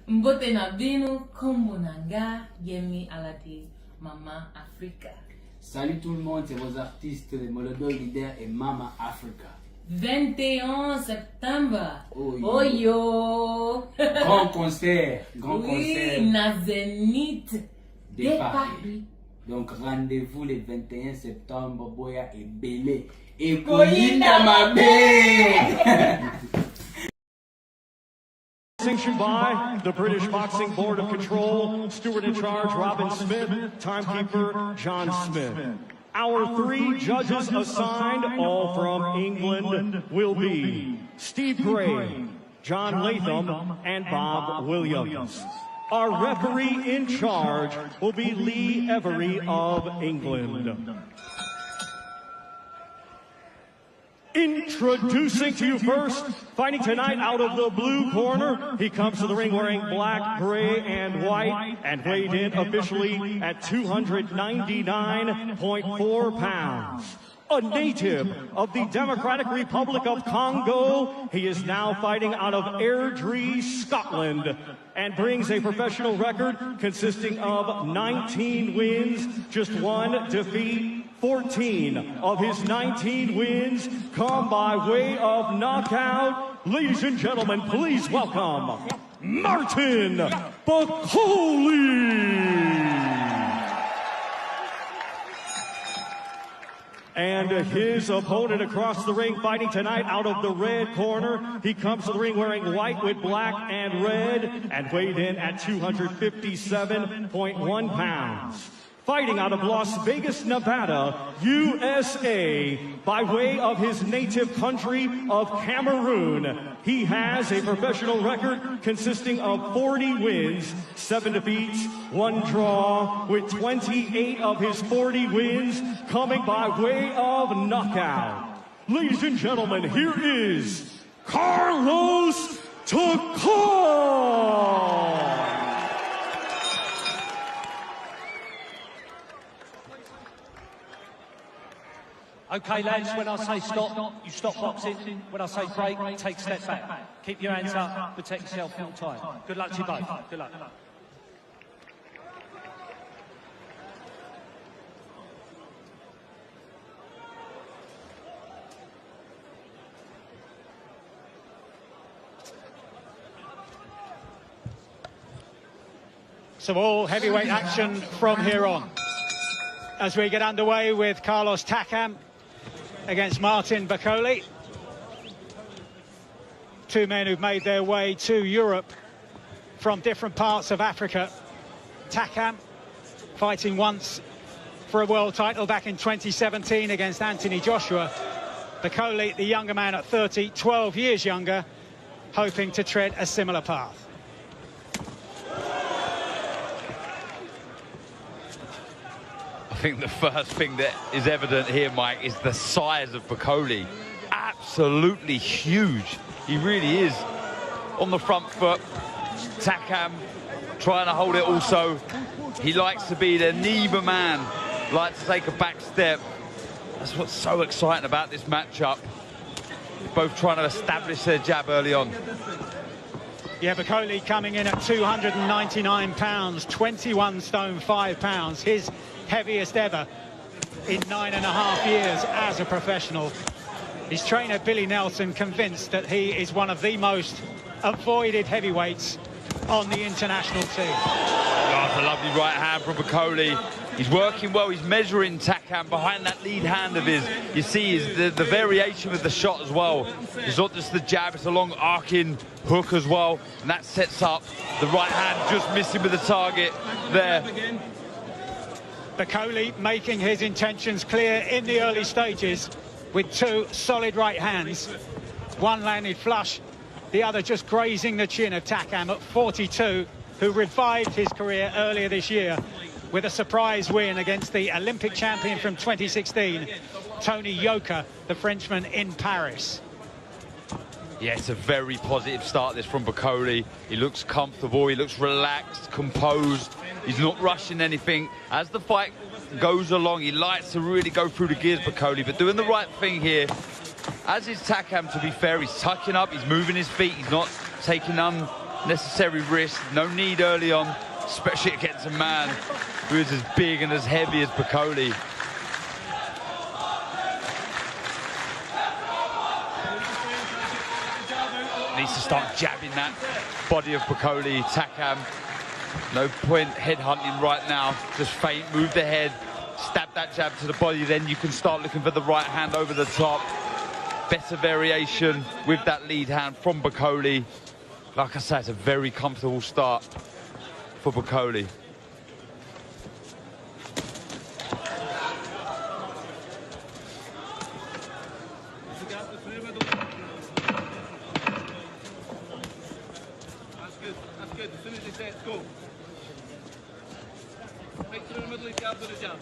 Mbote na binu kombonanga YEMI ALADE, Mama Africa. Salut tout le monde, c'est vos artistes, les Molodo leader et Mama Africa. 21 septembre. Oh yo. Grand concert. Oui, na Zénith de Paris. Donc rendez-vous le 21 septembre, Boya et Belé. Et Koyinda Mabe. Sanctioned by the British Boxing Board of Control, steward in charge Robin Smith, timekeeper John Smith. Our three judges assigned, all from England, will be Steve Gray, John Latham, and Bob Williams. Our referee in charge will be Lee Every of England. Introducing to you first, fighting tonight out of the blue corner. He comes to the ring wearing black, gray, and white, and weighed in officially at 299.4 pounds. A native of the Democratic Republic of Congo, he is now fighting out of Airdrie, Scotland, and brings a professional record consisting of 19 wins, just one defeat. 14 of his 19 wins come by way of knockout. Ladies and gentlemen, please welcome Martin Bakole. And his opponent across the ring, fighting tonight out of the red corner. He comes to the ring wearing white with black and red and weighed in at 257.1 pounds. Fighting out of Las Vegas, Nevada, USA, by way of his native country of Cameroon. He has a professional record consisting of 40 wins, 7 defeats, 1 draw, with 28 of his 40 wins coming by way of knockout. Ladies and gentlemen, here is Carlos Takar. Okay, lads, when I say stop, you stop boxing. When I say break, take a step back. Keep your hands up, protect yourself full time. Good luck to you both. Good luck. So all heavyweight action from here on. As we get underway with Carlos Takam against Martin Bakole. Two men who've made their way to Europe from different parts of Africa. Takam fighting once for a world title back in 2017 against Anthony Joshua. Bakole, the younger man at 30, 12 years younger, hoping to tread a similar path. I think the first thing that is evident here, Mike, is the size of Bakole. Absolutely huge. He really is on the front foot. Takam trying to hold it also. He likes to be the neither man, likes to take a back step. That's what's so exciting about this matchup. Both trying to establish their jab early on. Yeah, Bakole coming in at 299 pounds, 21 stone 5 pounds. His heaviest ever in 9.5 years as a professional. His trainer Billy Nelson convinced that he is one of the most avoided heavyweights on the international team. Oh, it's a lovely right hand from Bakole. He's working well, he's measuring Takam behind that lead hand of his. You see the variation with the shot as well. It's not just the jab, it's a long arcing hook as well. And that sets up the right hand, just missing with the target there. Bakole making his intentions clear in the early stages with two solid right hands. One landed flush, the other just grazing the chin of Takam at 42, who revived his career earlier this year with a surprise win against the Olympic champion from 2016, Tony Yoka, the Frenchman in Paris. Yeah, it's a very positive start this from Bakole. He looks comfortable, he looks relaxed, composed. He's not rushing anything. As the fight goes along, he likes to really go through the gears, Bakole, but doing the right thing here. As is Takam, to be fair, he's tucking up, he's moving his feet, he's not taking necessary risk. No need early on, especially against a man who is as big and as heavy as Bakole. Needs to start jabbing that body of Bakole. Takam, no point head hunting right now. Just feint, move the head, stab that jab to the body, then you can start looking for the right hand over the top. Better variation with that lead hand from Bakole. Like I say, it's a very comfortable start for Bakole. That's good. As soon as they say it's go. Right through the middle, he jabs with a jab.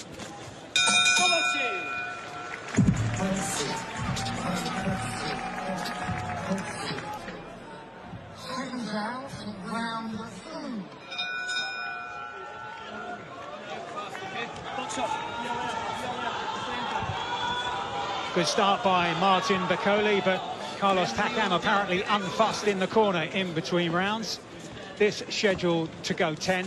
Good start by Martin Bakole, but Carlos Takam apparently unfussed in the corner in between rounds. This scheduled to go 10.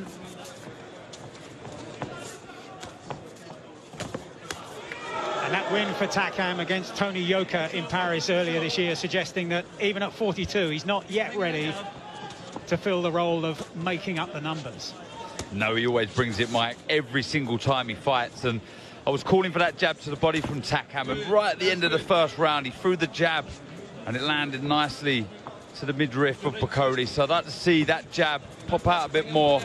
And that win for Takam against Tony Yoka in Paris earlier this year, suggesting that even at 42, he's not yet ready to fill the role of making up the numbers. No, he always brings it, Mike, every single time he fights. And I was calling for that jab to the body from Takam, and right at the end of the first round, he threw the jab, and it landed nicely to the midriff of Bakole. So I'd like to see that jab pop out a bit more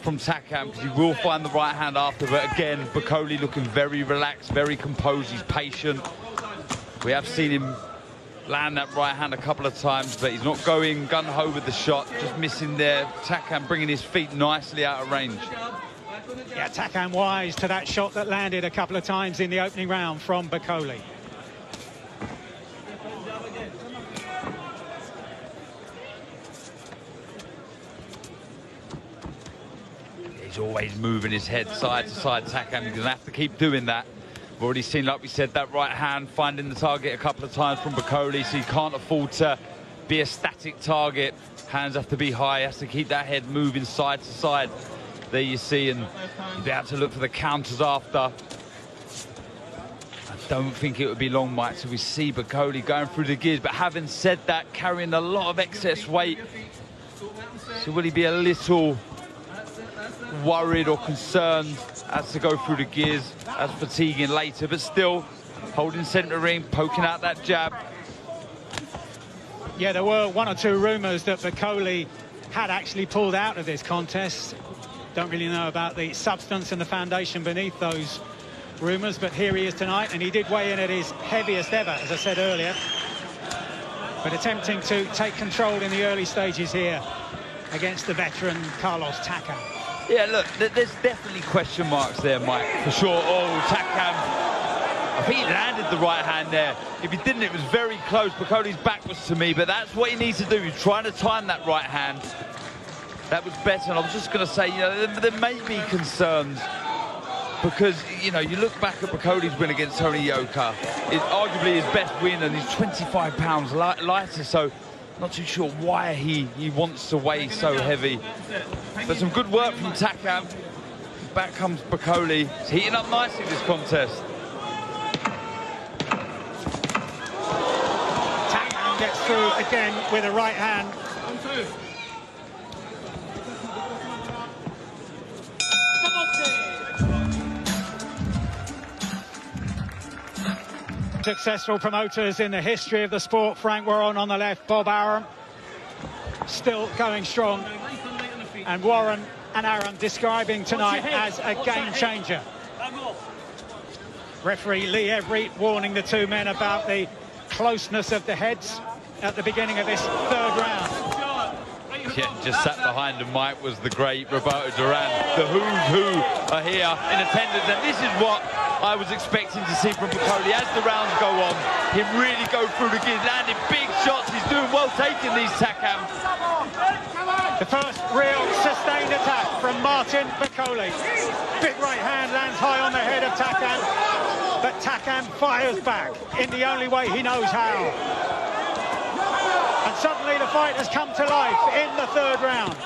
from Takam, because he will find the right hand after. But again, Bakole looking very relaxed, very composed. He's patient. We have seen him land that right hand a couple of times, but he's not going gun-ho with the shot, just missing there. Takam bringing his feet nicely out of range. Yeah, Takam wise to that shot that landed a couple of times in the opening round from Bakole. He's always moving his head side to side, Takam. He's going to have to keep doing that. We've already seen, like we said, that right hand finding the target a couple of times from Bakole, so he can't afford to be a static target. Hands have to be high, he has to keep that head moving side to side. There you see, and you'll be able to look for the counters after. I don't think it would be long, Mike, so we see Bakole going through the gears. But having said that, carrying a lot of excess weight, so will he be a little worried or concerned as to go through the gears, as fatiguing later, but still holding centre ring, poking out that jab. Yeah, there were one or two rumours that Bakole had actually pulled out of this contest. Don't really know about the substance and the foundation beneath those rumours, but here he is tonight, and he did weigh in at his heaviest ever, as I said earlier. But attempting to take control in the early stages here against the veteran Carlos Takam. Yeah, look, there's definitely question marks there, Mike, for sure. Oh, Takam, I think he landed the right hand there. If he didn't, it was very close. Bakole's back was to me, but that's what he needs to do. He's trying to time that right hand. That was better, and I was just going to say, you know, there may be concerns because, you know, you look back at Bakole's win against Tony Yoka. It's arguably his best win, and he's 25 pounds lighter, so not too sure why he wants to weigh so heavy. But some good work from Takam. Back comes Bakole. He's heating up nicely this contest. Takam gets through again with a right hand. Successful promoters in the history of the sport. Frank Warren on the left, Bob Arum still going strong, and Warren and Arum describing tonight as a game changer. Referee Lee Everett warning the two men about the closeness of the heads at the beginning of this third round. Yeah, just sat behind him, Mike, was the great Roberto Duran. The who's who are here in attendance, and this is what I was expecting to see from Bakole as the rounds go on. Him really go through the gears, landing big shots. He's doing well taking these, Takam. The first real sustained attack from Martin Bakole. Big right hand lands high on the head of Takam, but Takam fires back in the only way he knows how. And suddenly the fight has come to life in the third round.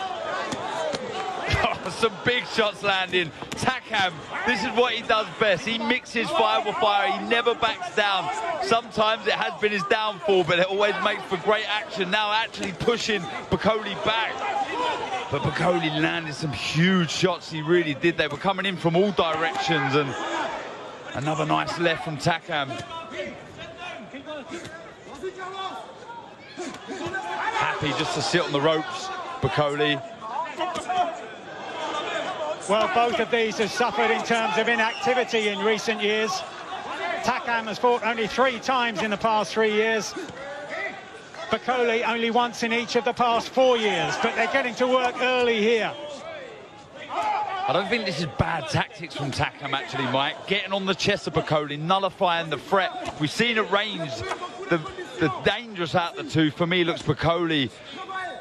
Some big shots landing. Takam, this is what he does best. He mixes fire with fire. He never backs down. Sometimes it has been his downfall, but it always makes for great action. Now actually pushing Bakole back. But Bakole landed some huge shots. He really did. They were coming in from all directions, and another nice left from Takam. Happy just to sit on the ropes, Bakole. Well, both of these have suffered in terms of inactivity in recent years. Takam has fought only 3 times in the past 3 years. Bakole only once in each of the past 4 years, but they're getting to work early here. I don't think this is bad tactics from Takam, actually, Mike. Getting on the chest of Bakole, nullifying the threat. We've seen at range, the dangerous out of the two, for me, looks Bakole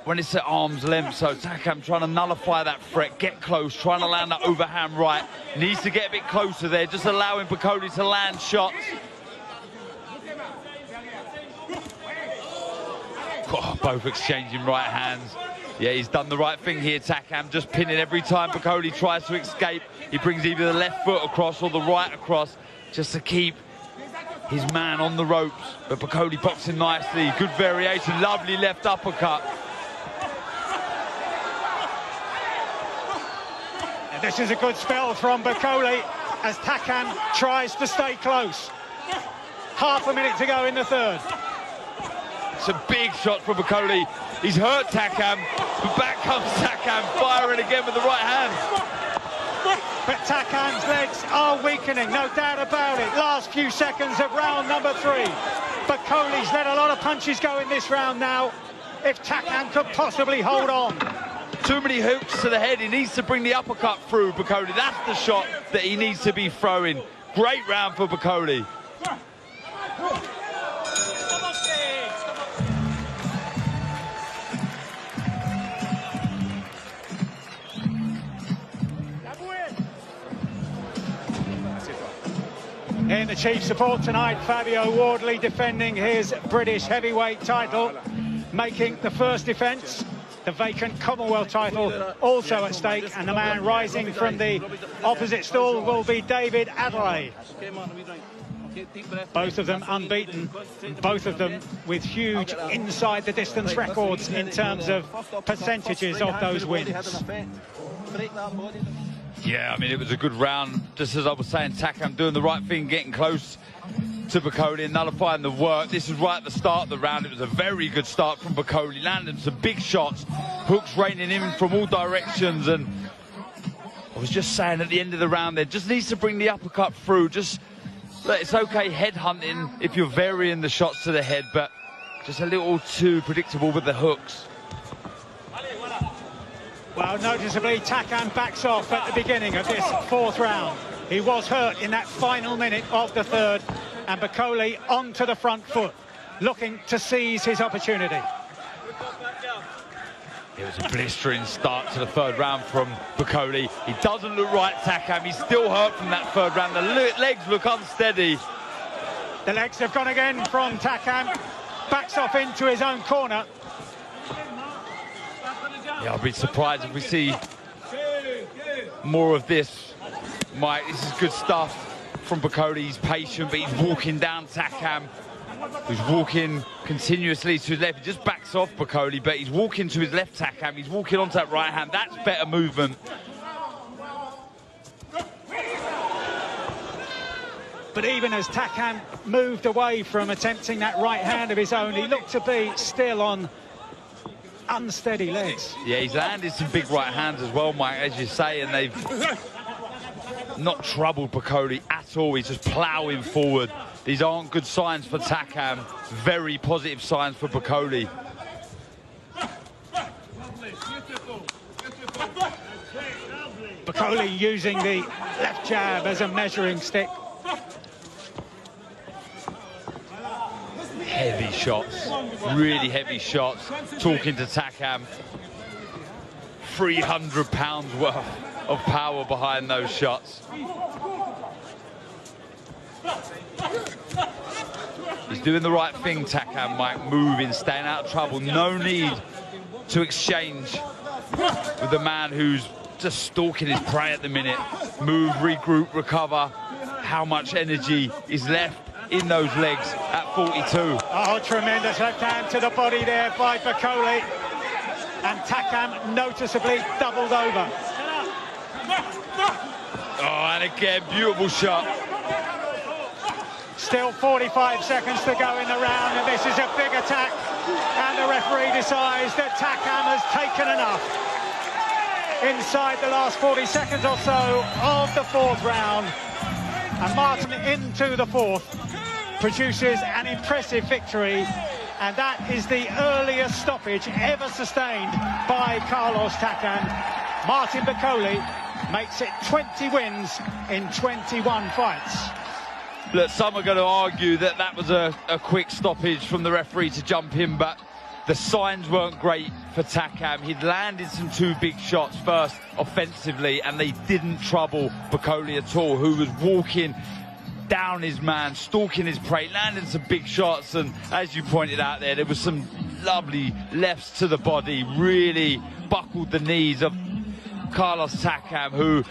when it's at arm's length. So Takam trying to nullify that threat, get close, trying to land that overhand right. Needs to get a bit closer there, just allowing Bakole to land shots. Oh, both exchanging right hands. Yeah, he's done the right thing here, Takam, just pinning every time Bakole tries to escape. He brings either the left foot across or the right across, just to keep his man on the ropes. But Bakole boxing nicely, good variation, lovely left uppercut. And this is a good spell from Bakole as Takam tries to stay close. Half a minute to go in the third. Some big shots from Bakole. He's hurt Takam, but back comes Takam, firing again with the right hand. But Takam's legs are weakening, no doubt about it. Last few seconds of round number 3. Bakole's let a lot of punches go in this round now. If Takam could possibly hold on. Too many hooks to the head. He needs to bring the uppercut through, Bakole. That's the shot that he needs to be throwing. Great round for Bakole. In the chief support tonight, Fabio Wardley defending his British heavyweight title, making the first defence. The vacant Commonwealth title also at stake, and the man rising from the opposite stall will be David Adelaide. Both of them unbeaten, both of them with huge inside the distance records in terms of percentages of those wins. Yeah, I mean, it was a good round. Just as I was saying, Takam doing the right thing, getting close to Bakole and nullifying the work. This was right at the start of the round. It was a very good start from Bakole, landing some big shots, hooks raining in from all directions. And I was just saying at the end of the round there, just needs to bring the uppercut through. Just, look, it's okay head hunting if you're varying the shots to the head, but just a little too predictable with the hooks. Well, noticeably, Takam backs off at the beginning of this 4th round. He was hurt in that final minute of the 3rd, and Bakole onto the front foot, looking to seize his opportunity. It was a blistering start to the 3rd round from Bakole. He doesn't look right, Takam. He's still hurt from that 3rd round. The legs look unsteady. The legs have gone again from Takam. Backs off into his own corner. Yeah, I'll be surprised if we see more of this, Mike. This is good stuff from Bakole. He's patient, but he's walking down Takam, who's walking continuously to his left. He just backs off Bakole, but he's walking to his left Takam. He's walking onto that right hand. That's better movement. But even as Takam moved away from attempting that right hand of his own, he looked to be still on unsteady legs. Yeah, he's landed some big right hands as well, Mike, as you say, and they've not troubled Bakole at all. He's just ploughing forward. These aren't good signs for Takam. Very positive signs for Bakole. Bakole using the left jab as a measuring stick. Heavy shots, really heavy shots. Talking to Takam, 300 pounds worth of power behind those shots. He's doing the right thing, Takam, Mike, moving, staying out of trouble. No need to exchange with the man who's just stalking his prey at the minute. Move, regroup, recover. How much energy is left in those legs at 42? Oh, tremendous left hand to the body there by Bakole. And Takam noticeably doubled over. Oh, and again, beautiful shot. Still 45 seconds to go in the round, and this is a big attack. And the referee decides that Takam has taken enough. Inside the last 40 seconds or so of the fourth round. And Martin into the fourth produces an impressive victory. And that is the earliest stoppage ever sustained by Carlos Takam. Martin Bakole makes it 20 wins in 21 fights. Look, some are going to argue that that was a quick stoppage from the referee to jump in, but the signs weren't great for Takam. He'd landed some two big shots first offensively, and they didn't trouble Bakole at all, who was walking down his man, stalking his prey, landing some big shots. And as you pointed out there was some lovely lefts to the body, really buckled the knees of Carlos Takam, who